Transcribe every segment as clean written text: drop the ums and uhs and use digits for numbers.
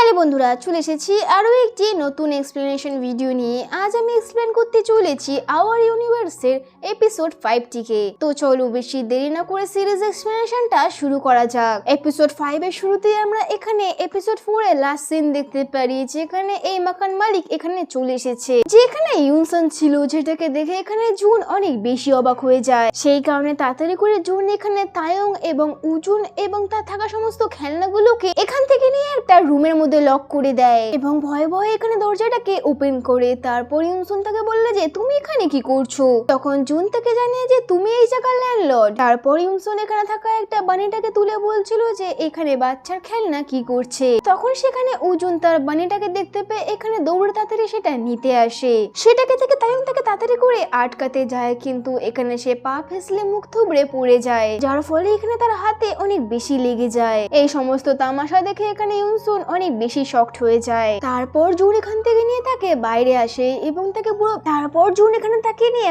Finally বন্ধুরা চলে এসেছি আরো একটি নতুন এক্সপ্লেনেশন ভিডিও নিয়ে। আজ আমি এক্সপ্লেন করতে চলেছি আওয়ার ইউনিভার্সের এপিসোড 5 টিকে। তো চলো বেশি দেরি না করে সিরিজ এক্সপ্লেনেশনটা শুরু করা যাক। এপিসোড 5 এর শুরুতেই আমরা এখানে এপিসোড 4 এর লাস্ট সিন দেখতে পারি, যেখানে এই মাকান মালিক এখানে চলে এসেছে, যেখানে ইউনসন ছিল, যেটাকে দেখে এখানে জুন অনেক বেশি অবাক হয়ে যায়। সেই কারণে তাড়াতাড়ি করে জুন এখানে তায়ং এবং উজুন এবং তার থাকা সমস্ত খেলনাগুলোকে এখান থেকে নিয়ে তার রুমের মধ্যে লক করে দেয় এবং ভয়ে ভয়ে এখানে দরজাটাকে ওপেন করে। তারপর ইউনসন তাকে বললে যে তুমি এখানে কি করছো। তখন জুন তাকে জানিয়ে যে তুমি এই জায়গার ল্যান্ডলর্ড। তারপর ইউনসন এখানে থাকা একটা বানিটাকে তুলে বলছিল যে এখানে বাচ্চার খেলনা কি করছে। তখন সেখানে উজুন তার বানিটাকে দেখতে পেয়ে এখানে দৌড়ে তাড়াতাড়ি সেটা নিতে আসে। সেটাকে থেকে তায়ং তাকে তাড়াতাড়ি করে আটকাতে যায়, কিন্তু এখানে সে পা ফেসলে মুখ থুবড়ে পড়ে যায়, যার ফলে এখানে তার হাতে অনেক বেশি লেগে যায়। এই সমস্ত তামাশা দেখে এখানে ইউনসন অনেক বেশি শকড হয়ে যায়। তারপর জুন এখান থেকে নিয়ে তাকে বাইরে আসে এবং তাকে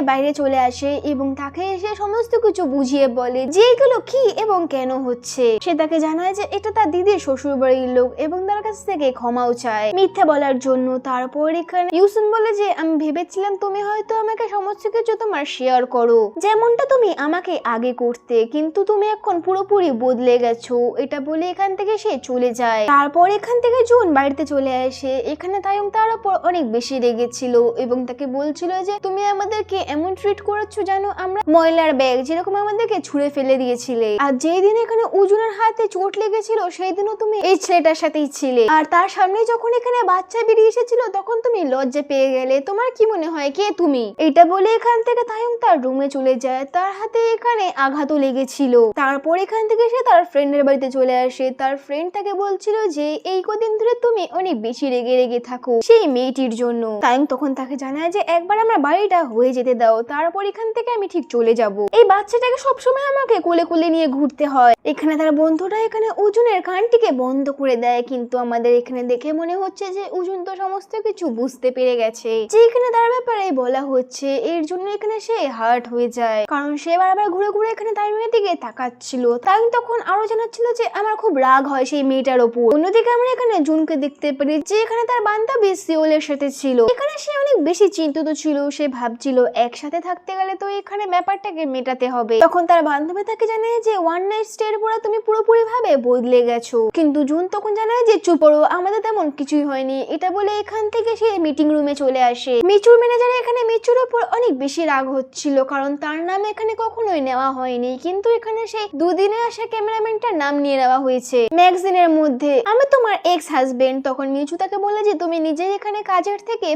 বাইরে চলে আসে এবং তাকে এসে সমস্ত কিছু বুঝিয়ে বলে যে এগুলো কি এবং কেন হচ্ছে। সে তাকে জানায় যে এটা তার দিদির শ্বশুর বাড়ির লোক এবং তার কাছ থেকে ক্ষমাও চায় মিথ্যা বলার জন্য। তারপর এখানে ইউসুন বলে যে আমি ভেবেছিলাম তুমি হয়তো আমাকে সমস্ত কিছু তোমার শেয়ার করো, যেমনটা তুমি আমাকে আগে করতে, কিন্তু তুমি এখন পুরোপুরি বদলে গেছো। এটা বলে এখান থেকে সে চলে যায়। তারপর এখান থেকে জুন বাড়িতে চলে আসে। এখানে তায়ং তার উপর অনেক বেশি রেগেছিল এবং তাকে বলছিল যে তুমি আমাদেরকে এমন ট্রিট করেছো জানো আমরা ময়লার ব্যাগ, যেরকম আমাদেরকে ছুঁড়ে ফেলে দিয়েছিলে। আর যেই দিন এখানে উজুনের হাতে চোট লেগেছিল সেই দিনও তুমি এই ছেলেটার সাথেই ছিলে। আর তার সামনে যখন এখানে বাচ্চা বেরিয়ে এসেছিল তখন তুমি লজ্জা পেয়ে গেলে। তোমার কি মনে হয় কে তুমি? এটা বলে এখান থেকে তায়ং তার রুমে চলে যায়। তার হাতে এখানে আঘাতও লেগেছিল। তারপর এখান থেকে সে তার ফ্রেন্ডের বাড়িতে চলে আসে। তার ফ্রেন্ড তাকে বলছিল যে এই কদিন ধরে তুমি অনেক বেশি রেগে থাকো সেই মেয়েটির জন্য। তায়ং তখন তাকে জানায় যে একবার আমার বাড়িটা হয়ে যেতে দাও, তারপর এখান থেকে আমি ঠিক চলে যাব। এই বাচ্চাটাকে সবসময় আমাকে কোলে কোলে নিয়ে ঘুরতে হয়। এখানে তার বন্ধুটা এখানে উজুনের কানটিকে বন্ধ করে দেয়, কিন্তু আমাদের এখানে দেখে মনে হচ্ছে যে উজুন তো সমস্ত কিছু বুঝতে পেরে গেছে যে এখানে তার ব্যাপারে বলা হচ্ছে। এর জন্য এখানে সে হার্ট হয়ে যায়, কারণ সে বারবার ঘুরে ঘুরে এখানে তায়ংয়ের দিকে তাকাচ্ছিল। তায়ং তখন আরো জানাচ্ছিল যে আমার খুব রাগ হয় সেই মেয়েটার ওপর। অন্যদিকে আমরা এখানে জুনকে দেখতে পারি যে এখানে তার বান্ধবী সিওলের সাথে ছিল। এখানে সে অনেক বেশি চিন্তিত ছিল। সে ভাবছিল একসাথে থাকতে গেলে তো এখানে ব্যাপারটাকে মেটাতে হবে। তখন তার বান্ধবী তাকে জানায় যে ওয়ান নাইট স্টে এর পরে তুমি পুরোপুরি ভাবে বদলে গেছো। কিন্তু জুন তখন জানায় যে চুপ করো, আমাদের তেমন কিছুই হয়নি। এটা বলে এখান থেকে সে মিটিং রুমে চলে আসে। মিচুর ম্যানেজার এখানে মিচুর উপর অনেক বেশি রাগ হচ্ছিল, কারণ তার নাম এখানে কখনোই নেওয়া হয়নি, কিন্তু এখানে সেই দুদিনে আসা ক্যামেরাম্যানটার নাম নিয়ে নেওয়া হয়েছে ম্যাগাজিনের মধ্যে। আমি তোমার এক্স হাজবেন্ড। তখন মিচু তাকে বলে যে তুমি নিজেই এখানে কাজের থেকে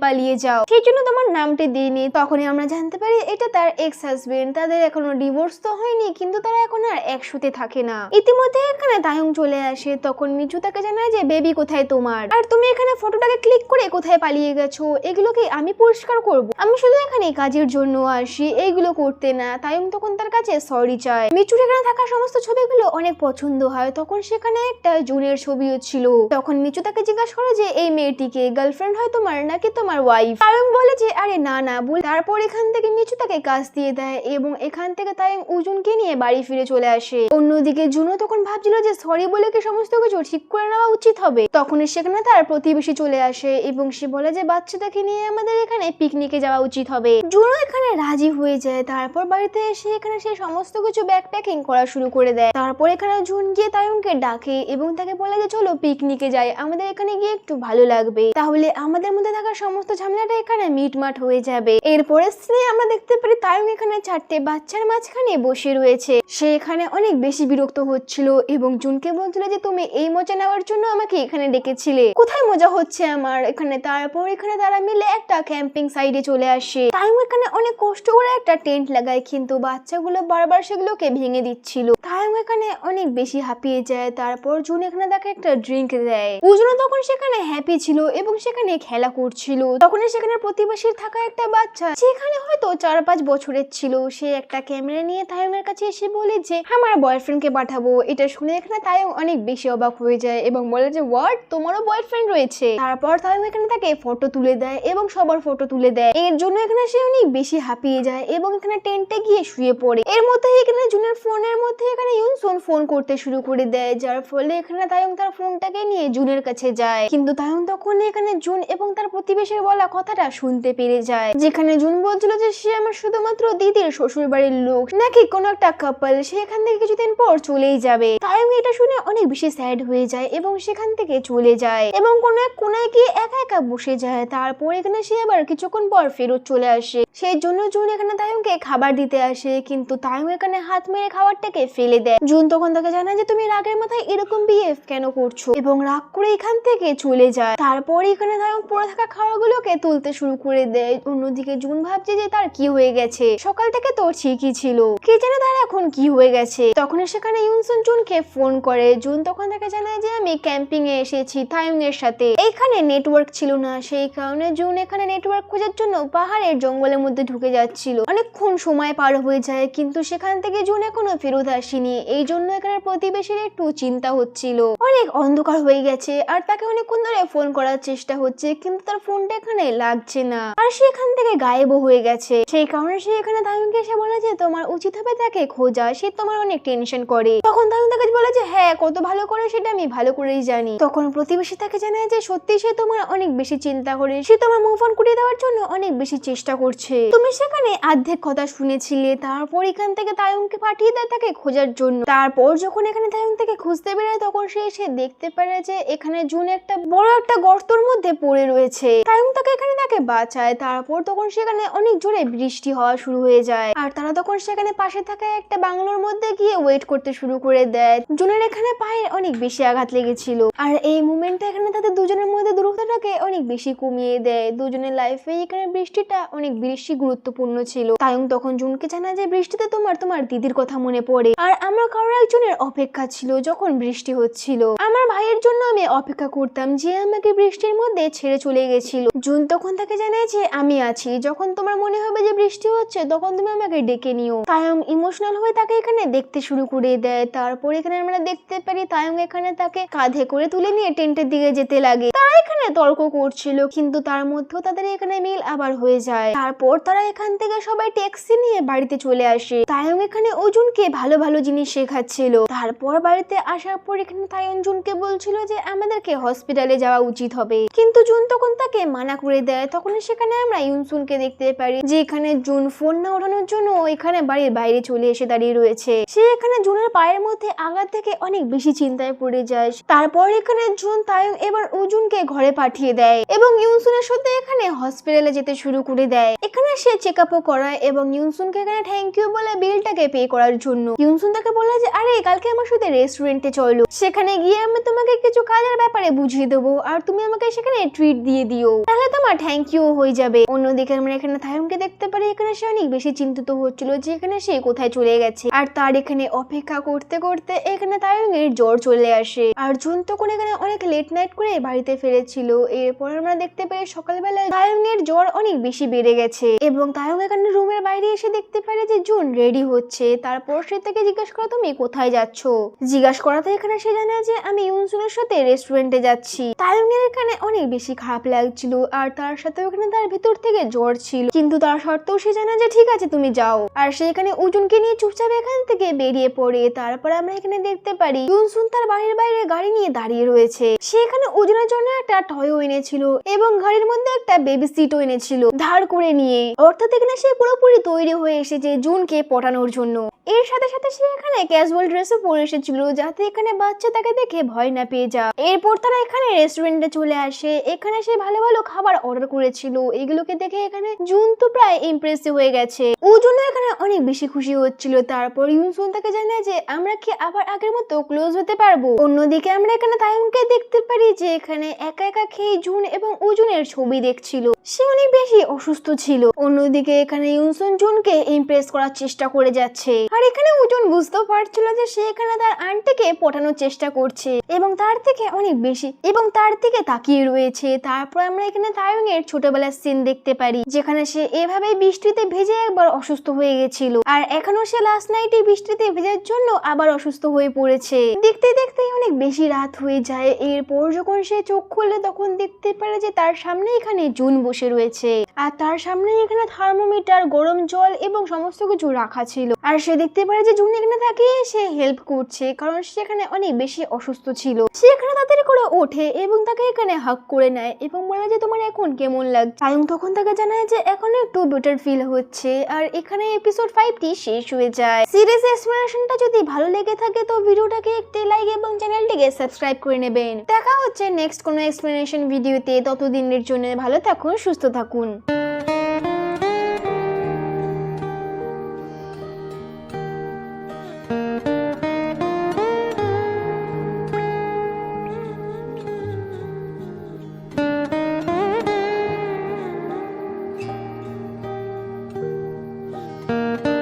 পালিয়ে যাও, সেই জন্য তোমার নামটি দিইনি। তখনই আমরা জানতে পারি এটা তার এক্স হাজবেন্ড। তাদের এখনো ডিভোর্স তো হয়নি, কিন্তু তারা এখন আর একসাথে থাকে না। ইতিমধ্যে এখানে তায়ং চলে আসে। তখন মিচু তাকে জানায় যে বেবি কোথায় তোমার, আর তুমি এখানে ফটোটাকে ক্লিক করে কোথায় পালিয়ে গেছো, এগুলো কি আমি পরিষ্কার করব? আমি শুধু এখানে কাজের জন্য আসি, এইগুলো করতে না। তায়ং তখন তার কাছে সরি চায়। মিচুর এখানে থাকা সমস্ত ছবিগুলো অনেক পছন্দ হয়। তখন সেখানে একটা জুনের ছবিও ছিল। তখন মিচু তাকে জিজ্ঞাসা করে যে এই মেয়েটিকে গার্লফ্রেন্ড হয় তোমার নাকি তোমার ওয়াইফ? তায়ং বলে যে আরে না বল। তারপর এখান থেকে মিচু তাকে কাজ দিয়ে দেয় এবং এখান থেকে তায়ং উজুনকে নিয়ে বাড়ি ফিরে চলে আসে। অন্যদিকে জুনও তখন ভাবছিল যে সরি বলে কি সমস্ত কিছু ঠিক করে নেওয়া উচিত হবে। তখনই সেখানে তার প্রতিবেশী চলে আসে এবং সে বলে যে বাচ্চাটাকে নিয়ে আমাদের এখানে পিকনিকে যাওয়া উচিত হবে। জুনও এখানে রাজি হয়ে যায়। তারপর বাড়িতে এসে এখানে সে সমস্ত কিছু ব্যাগ প্যাকিং করা শুরু করে দেয়। তারপর এখানে জুন গিয়ে তায়ংকে ডাকে এবং তাকে বলে যে চলো পিকনিকে যাই, আমাদের এখানে গিয়ে একটু ভালো লাগবে, তাহলে আমাদের মধ্যে থাকা সমস্ত ঝামেলাটা এখানে মিটমাট হয়ে যাবে। এরপরে সিনে আমরা দেখতে পারি তায়ং এখানে চারটে বাচ্চার মাঝখানে বসে রয়েছে। সে এখানে অনেক বেশি বিরক্ত হচ্ছিল এবং জুনকে বলছিল যে তুমি এই মজা নেওয়ার জন্য আমাকে এখানে ডেকেছিলে, কোথায় মজা হচ্ছে আমার এখানে। তারপর এখানে তারা মিলে একটা ক্যাম্পিং সাইডে চলে আসে। তায়ং এখানে অনেক কষ্ট করে একটা টেন্ট লাগায়, কিন্তু বাচ্চাগুলো বারবার সেগুলোকে ভেঙে দিচ্ছিল। তায়ং এখানে অনেক বেশি হাঁপিয়ে যায়। তারপর জুন এখানে তাকে একটা ড্রিঙ্ক দেয়। উজুনও তখন সেখানে হ্যাপি ছিল এবং সেখানে খেলা করছিল। তখন সেখানে প্রতিবেশীর থাকা একটা বাচ্চা, যেখানে হয়তো 4-5 বছরের ছিল, সে একটা ক্যামেরা নিয়ে তায়ং এর কাছে এসে বলে যে আমার বয়ফ্রেন্ডকে পাঠাবো। এটা শুনে এখানে তায়ং অনেক বেশি অবাক হয়ে যায় এবং বলে যে হোয়াট, তোমারও বয়ফ্রেন্ড রয়েছে? তারপর তায়ং এখানে তাকে ফটো তুলে দেয় এবং সবার ফটো তুলে দেয়। এর জন্য এখানে সে অনেক বেশি হাঁপিয়ে যায় এবং এখানে টেন্টে গিয়ে শুয়ে পড়ে। এর মধ্যে এখানে জুনের ফোনের মধ্যে এখানে ইউনসন ফোন করতে শুরু করে দেয়, যার ফলে এখানে তায়ং তার ফোনটাকে নিয়ে জুনের কাছে যায়, কিন্তু তায়ং তখন এখানে জুন এবং তার প্রতিবেশীর বলা কথাটা শুনতে পেরে যায়, যেখানে জুন বলছিল যে সে আমার শুধুমাত্র দিদির শ্বশুর বাড়ির লোক নাকি কোনো একটা কাপল, সে এখান থেকে কিছুদিন পর চলেই যাবে। তায়ং এটা শুনে অনেক বেশি স্যাড হয়ে যায় এবং সেখান থেকে চলে যায় এবং কোনো এক কোনায় গিয়ে একা একা বসে যায়। তারপর এখানে সে আবার কিছুক্ষণ পর ফেরত চলে আসে, সেই জন্য জুন এখানে তায়ংকে খাবার দিতে আসে, কিন্তু তায়ং এখানে হাত মেরে খাবারটাকে ফেলে দেয়। জুন তখন তাকে জানায় যে তুমি রাগের মাথায় এরকম বিহেভ কেন করছো, এবং রাগ করে এখান থেকে চলে যায়। তারপর এখানে তায়ং পড়ে থাকা খাবারগুলোকে তুলতে শুরু করে দেয়। অন্যদিকে জুন ভাবছে যে তার কি হয়ে গেছে, সকাল থেকে তো ঠিকই ছিল, কে জানে তার এখন কি হয়ে গেছে। তখন সেখানে ইউনসুন জুনকে ফোন করে। জুন তখন তাকে জানায় যে আমি ক্যাম্পিং এ এসেছি তায়ং এর সাথে, এখানে নেটওয়ার্ক ছিল না, সেই কারণে জুন এখানে নেটওয়ার্ক খোঁজার জন্য পাহাড়ের জঙ্গলের মধ্যে ঢুকে যাচ্ছিল। অনেকক্ষণ সময় পার হয়ে যায়, কিন্তু সেখান থেকে জুন এখনো ফেরত আসেনি, এই জন্য এখানে প্রতিবেশীর একটু চিন্তা হচ্ছিল। অনেক অন্ধকার হয়ে গেছে আর তাকে অনেকক্ষণ ধরে ফোন করার চেষ্টা হচ্ছে, কিন্তু তার ফোনটা এখানে লাগছে না আর সে এখান থেকে গায়েব হয়ে গেছে। সেই কারণে সে এখানে তায়ংকে এসে বলে যে তোমার উচিত হবে তাকে খোঁজা, সে তোমার অনেক টেনশন করে। তখন তায়ং তাকে বলে যে হ্যাঁ, কত ভালো করে সেটা আমি ভালো করেই জানি। তখন প্রতিবেশী তাকে জানায় যে সত্যি সে তোমার অনেক বেশি চিন্তা করে, সে তোমার মুভ অন করিয়ে দেওয়ার জন্য অনেক বেশি চেষ্টা করছে। তুমি সেখানে অর্ধেক কথা শুনেছিলে। তারপর এখান থেকে তায়ংকে পাঠিয়ে দেয় তাকে খোঁজার জন্য। তারপর যখন এখানে তায়ং থেকে খুঁজতে বেরোয়, তখন সে এসে দেখতে পারে যে এখানে জুন একটা বড় একটা গর্তর মধ্যে পড়ে রয়েছে। তায়ং তাকে এখানে তাকে বাঁচায়। তারপর তখন সেখানে অনেক জোরে বৃষ্টি হওয়া শুরু হয়ে যায় আর তারা তখন সেখানে পাশে থাকা একটা বাংলোর মধ্যে গিয়ে ওয়েট করতে শুরু করে দেয়। জুনের এখানে পায়ে অনেক বেশি আঘাত লেগেছিল আর এই মুভমেন্টটা এখানে তাদের দুজনের মধ্যে দূরত্বটাকে অনেক বেশি কমিয়ে দেয়। দুজনের লাইফে এখানে বৃষ্টিটা অনেক বেশি গুরুত্বপূর্ণ ছিল। তায়ং তখন জুনকে জানায় যে বৃষ্টিতে তোমার দিদির কথা মনে পড়ে আর আমার কারোর একজনের অপেক্ষা ছিল যখন বৃষ্টি হচ্ছিল। আমার ভাইয়ের জন্য আমি অপেক্ষা করতাম যে আমাকে বৃষ্টির মধ্যে ছেড়ে চলে গেছিল। জুন তখন তাকে জানায় যে আমি আছি, যখন তোমার মনে হবে যে বৃষ্টি হচ্ছে তখন তুমি আমাকে ডেকে নিও। তায়ং ইমোশনাল হয়ে তাকে এখানে দেখতে শুরু করে দেয়। তারপর এখানে আমরা দেখতে পারি তায়ং এখানে তাকে কাঁধে করে তুলে নিয়ে টেন্টের দিকে যেতে লাগে। তারা এখানে তর্ক করছিল, কিন্তু তার মধ্যেও তাদের এখানে মিল আবার হয়ে যায়। তারপর তারা এখান থেকে সবাই ট্যাক্সি নিয়ে বাড়িতে চলে আসে। তায়ং এখানে অর্জুনকে ভালো ভালো জিনিস শেখাচ্ছিল। তারপর বাড়িতে আসার পর এখানে তায়ং জুনকে বলছিল যে আমাদেরকে হসপিটালে যাওয়া উচিত হবে, কিন্তু জুন তখন তাকে মানা করে দেয়। তখন সেখানে আমরা ইউনসুনকে দেখতে পারি যে এখানে জুন ফোন না ওঠানোর জন্য এখানে বাড়ির বাইরে চলে এসে দাঁড়িয়ে রয়েছে। সে এখানে জুনের পায়ের মধ্যে আঘাত থেকে অনেক বেশি চিন্তায় পড়ে যায়। তারপর এখানে জুন তায়ং এবার অর্জুনকে ঘরে পাঠিয়ে দেয় এবং ইউনসুনের সাথে এখানে হসপিটালে যেতে শুরু করে দেয়। এখানে সে চেক আপও করায় এবং ইউনসুনকে এখানে থ্যাংক ইউ বলে বিলটাকে পে করার জন্য। ইউনসুন তাকে বলে যে আরে কালকে আমার সাথে রেস্টুরেন্টে চলো, সেখানে গিয়ে আমি তোমাকে কিছু কাজের ব্যাপারে বুঝিয়ে দেবো আর তুমি আমাকে সেখানে ট্রিট দিয়ে দিও, তাহলে তোমার থ্যাংক ইউ হয়ে যাবে। অন্যদিকে আমরা এখানে তায়ংকে দেখতে পারি এখানে সে অনেক বেশি চিন্তিত হচ্ছিল যে এখানে সে কোথায় চলে গেছে আর তার এখানে অপেক্ষা করতে করতে এখানে তায়ং এর জ্বর চলে আসে আর জুন তখন এখানে অনেক লেট নাইট করে বাড়িতে ফিরেছিল। এরপর আমরা দেখতে পাই সকালবেলা তায়ং এর জ্বর অনেক বেশি বেড়ে গেছে এবং তায়ং এখানে রুমের বাইরে এসে দেখতে পারে যে জুন রেডি হচ্ছে। তারপর সে তাকে জিজ্ঞাসা করে তুমি কোথায় যাচ্ছ, জিজ্ঞাসা করাতে এখানে সে জানায় যে আমি ইউনসুনের সাথে রেস্টুরেন্টে যাচ্ছি। তায়ং এর এখানে অনেক বেশি খারাপ লাগছিল আর তার সাথে ওখানে তার ভিতর থেকে জ্বর ছিল, কিন্তু তার সত্ত্বেও সে জানায় যে ঠিক আছে তুমি যাও আর সে এখানে অর্জুনকে নিয়ে চুপচাপ এখান থেকে বেরিয়ে পড়ে। তারপর আমরা এখানে দেখতে পারি ইউনসুন তার বাড়ির বাইরে গাড়ি নিয়ে দাঁড়িয়ে রয়েছে। সে এখানে অর্জুনের জন্য একটা টয়ও এনেছিল এবং গাড়ির মধ্যে একটা বেবি সিটও এনেছিল ধার করে নিয়ে, অর্থাৎ এখানে সে পুরোপুরি তৈরি হয়ে এসেছে জুনকে পটানোর জন্য। এর সাথে সাথে সে এখানে ক্যাজুয়াল ড্রেসও পরে এসেছিল যাতে এখানে বাচ্চা তাকে দেখে ভয় না পেয়ে যা। এরপর তারা এখানে রেস্টুরেন্টে চলে আসে। এখানে সে ভালো ভালো খাবার অর্ডার করেছিল, এগুলোকে দেখে এখানে জুন তো প্রায় ইমপ্রেসিভ হয়ে গেছে, ও জন্য এখানে অনেক বেশি খুশি হচ্ছিল। তারপর ইউনসুন তাকে জানায় যে আমরা কি আবার আগের মতো ক্লোজ হতে পারবো। অন্যদিকে আমরা এখানে তায়ংকে দেখতে পারি যে এখানে একা একা খেয়ে জুন এবং অর্জুনের ছবি দেখছিল, সে অনেক বেশি অসুস্থ ছিল। অন্যদিকে এখানে ইউনসুন জুনকে ইমপ্রেস করার চেষ্টা করে যাচ্ছে আর এখানে অর্জুন বুঝতেও পারছিল যে সে এখানে তার আন্টিকে পটানোর চেষ্টা করছে এবং তার থেকে অনেক বেশি এবং তার দিকে তাকিয়ে রয়েছে। তারপর আমরা এখানে তায়ং এর ছোটবেলার সিন দেখতে পারি যেখানে সে এভাবে বৃষ্টিতে ভেজে একবার অসুস্থ হয়ে গেছিল আর এখনো সে লাস্ট নাইটে বৃষ্টিতে ভেজার জন্য আবার অসুস্থ হয়ে পড়েছে। দেখতে দেখতে অনেক বেশি রাত হয়ে যায়। এরপর যখন সে চোখ খুলে তখন দেখতে দেখতে পারে যে তার সামনে এখানে জুন বসে রয়েছে আর তার সামনে এখানে থার্মোমিটার, গরম জল এবং সমস্ত কিছু রাখা ছিল। আর সে দেখতে পারে যে জুন এখানে থাকে, সে হেল্প করছে কারণ সেখানে অনেক বেশি অসুস্থ ছিল। সে এখানে তাড়াতাড়ি করে ওঠে এবং তাকে এখানে হাগ করে নেয় এবং বলে যে তোমার এখন কেমন লাগছে। এবং তখন তাকে জানায় যে এখন একটু বেটার ফিল হচ্ছে। আর এখানে এপিসোড 5টি শেষ হয়ে যায়। সিরিজ এক্সপ্লেনেশনটা যদি ভালো লেগে থাকে তো ভিডিওটাকে একটি লাইক এবং চ্যানেলটিকে সাবস্ক্রাইব করে নেবেন। দেখা হচ্ছে নেক্সট কোনো এক্সপ্লেনেশন ভিডিওতে। ততদিনের জন্য ভালো থাকুন, সুস্থ থাকুন।